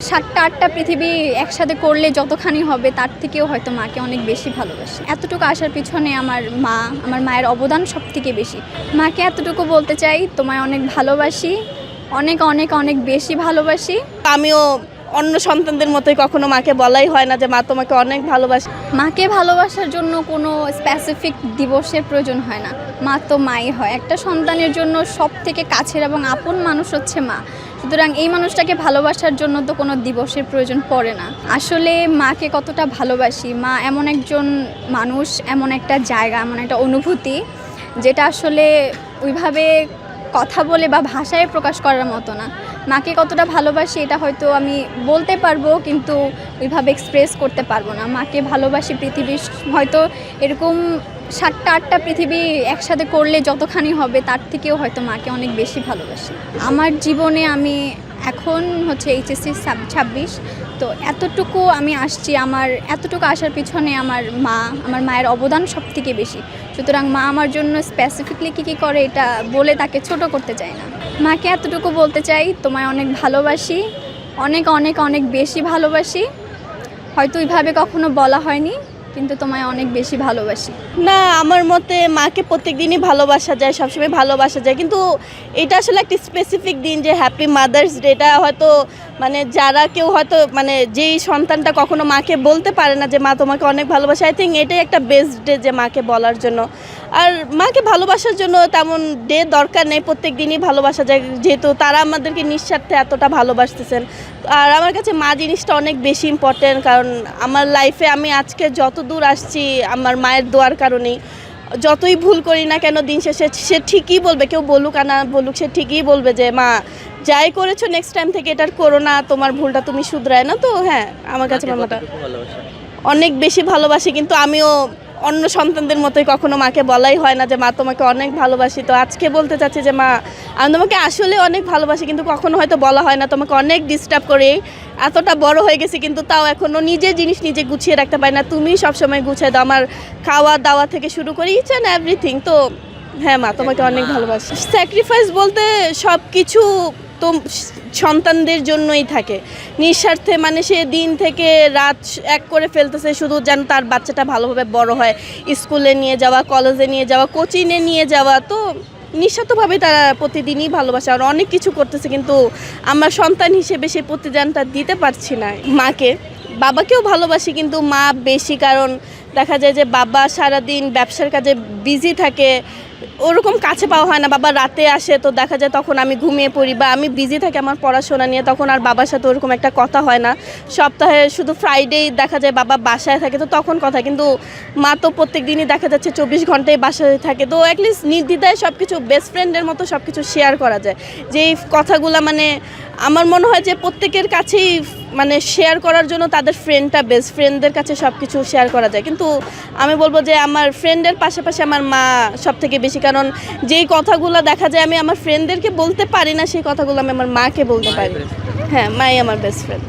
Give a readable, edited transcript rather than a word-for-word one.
৭টা ৮টা পৃথিবী একসাথে করলে যতখানি হবে তার থেকেও হয়তো মাকে অনেক বেশি ভালোবাসি। এতটুকু আসার পিছনে আমার মায়ের অবদান সবথেকে বেশি। মাকে এতটুকু বলতে চাই, তোমায় অনেক ভালোবাসি, অনেক অনেক অনেক বেশি ভালোবাসি। আমিও অন্য সন্তানদের মতোই কখনো মাকে বলাই হয় না যে মা তোমাকে অনেক ভালোবাসি। মাকে ভালোবাসার জন্য কোনো স্পেসিফিক দিবসের প্রয়োজন হয় না, মা তো মাই হয়। একটা সন্তানের জন্য সবথেকে কাছের এবং আপন মানুষ হচ্ছে মা। সুতরাং এই মানুষটাকে ভালোবাসার জন্য তো কোনো দিবসের প্রয়োজন পড়ে না। আসলে মাকে কতটা ভালোবাসি, মা এমন একজন মানুষ, এমন একটা জায়গা, এমন একটা অনুভূতি যেটা আসলে ওইভাবে কথা বলে বা ভাষায় প্রকাশ করার মতো না। মাকে কতটা ভালোবাসি এটা হয়তো আমি বলতে পারবো, কিন্তু ওইভাবে এক্সপ্রেস করতে পারবো না। মাকে ভালোবাসি পৃথিবীর হয়তো এরকম ৭টা ৮টা পৃথিবী একসাথে করলে যতখানি হবে তার থেকেও হয়তো মাকে অনেক বেশি ভালোবাসি। আমার জীবনে আমি এখন হচ্ছে এইচএসসি 26, তো এতটুকু আমি আসছি, আমার এতটুকু আসার পিছনে আমার মায়ের অবদান সবথেকে বেশি। সুতরাং মা আমার জন্য স্পেসিফিকলি কী করে এটা বলে তাকে ছোট করতে চাই না। মাকে এতটুকু বলতে চাই, তোমায় অনেক ভালোবাসি, অনেক অনেক অনেক বেশি ভালোবাসি। হয়তো ওইভাবে কখনো বলা হয়নি, কিন্তু তোমায় অনেক বেশি ভালোবাসি। না, আমার মতে মাকে প্রত্যেক দিনই ভালোবাসা যায়, সবসময় ভালোবাসা যায়, কিন্তু এটা আসলে একটা স্পেসিফিক দিন যে হ্যাপি মাদার্স ডে, এটা হয়তো মানে যারা কেউ হয়তো মানে যেই সন্তানটা কখনো মাকে বলতে পারে না যে মা তোমাকে অনেক ভালোবাসে, আই থিঙ্ক এটাই একটা বেস্ট ডে যে মাকে বলার জন্য। আর মাকে ভালোবাসার জন্য তেমন ডে দরকার নেই, প্রত্যেক দিনই ভালোবাসা যায়, যেহেতু তারা আমাদেরকে নিঃস্বার্থে এতটা ভালোবাসতেছেন। আর আমার কাছে মা জিনিসটা অনেক বেশি ইম্পর্টেন্ট, কারণ আমার লাইফে আমি আজকে যত দূর আসছি আমার মায়ের দোয়ার কারণেই। যতই ভুল করি না কেন দিন শেষে সে ঠিকই বলবে, কেউ বলুক আর না বলুক, সে ঠিকই বলবে যে মা যাই করেছো নেক্সট টাইম থেকে এটা করো না, তোমার ভুলটা তুমি শুধরায় না। তো হ্যাঁ, আমার কাছে মামাটা অনেক বেশি ভালোবাসি, কিন্তু আমিও অন্য সন্তানদের মতোই কখনো মাকে বলাই হয় না যে মা তোমাকে অনেক ভালোবাসি। তো আজকে বলতে চাচ্ছি যে মা আমি তোমাকে আসলে অনেক ভালোবাসি, কিন্তু কখনো হয়তো বলা হয় না, তোমাকে অনেক ডিস্টার্ব করে এতটা বড় হয়ে গেছি, কিন্তু তাও এখনও নিজের জিনিস নিজে গুছিয়ে রাখতে পারি না। তুমি সবসময় গুছিয়ে দাও, আমার খাওয়া দাওয়া থেকে শুরু করে ইচ অ্যান্ড এভরিথিং। তো হ্যাঁ মা তোমাকে অনেক ভালোবাসি। স্যাক্রিফাইস বলতে সব কিছু তো সন্তানদের জন্যই থাকে, নিঃস্বার্থে, মানে সে দিন থেকে রাত এক করে ফেলতেছে শুধু যেন তার বাচ্চাটা ভালোভাবে বড় হয়, স্কুলে নিয়ে যাওয়া, কলেজে নিয়ে যাওয়া, কোচিংয়ে নিয়ে যাওয়া। তো নিঃস্বার্থভাবে তারা প্রতিদিনই ভালোবাসে আর অনেক কিছু করতেছে, কিন্তু আমরা সন্তান হিসেবে সেই প্রতিদানটা দিতে পারছি না মাকে। বাবাকেও ভালোবাসি, কিন্তু মা বেশি, কারণ দেখা যায় যে বাবা সারাদিন ব্যবসার কাজে বিজি থাকে, ওরকম কাছে পাওয়া হয় না। বাবা রাতে আসে, তো দেখা যায় তখন আমি ঘুমিয়ে পড়ি বা আমি বিজি থাকি আমার পড়াশোনা নিয়ে, তখন আর বাবার সাথে ওরকম একটা কথা হয় না। সপ্তাহে শুধু ফ্রাইডেই দেখা যায় বাবা বাসায় থাকে, তো তখন কথা। কিন্তু মা তো প্রত্যেক দিনই দেখা যাচ্ছে 24 ঘন্টায় বাসায় থাকে, তো অ্যাটলিস্ট নির্দ্বিধায় সব কিছু বেস্ট ফ্রেন্ডের মতো সব কিছু শেয়ার করা যায়। যে এই কথাগুলো মানে আমার মনে হয় যে প্রত্যেকের কাছেই মানে শেয়ার করার জন্য তাদের ফ্রেন্ডটা বেস্ট, ফ্রেন্ডদের কাছে সব কিছু শেয়ার করা যায়, কিন্তু আমি বলবো যে আমার ফ্রেন্ডের পাশাপাশি আমার মা সব থেকে বেশি, কারণ যেই কথাগুলো দেখা যায় আমি আমার ফ্রেন্ডদেরকে বলতে পারি না সেই কথাগুলো আমি আমার মাকে বলতে পারি। হ্যাঁ, মাই আমার বেস্ট ফ্রেন্ড।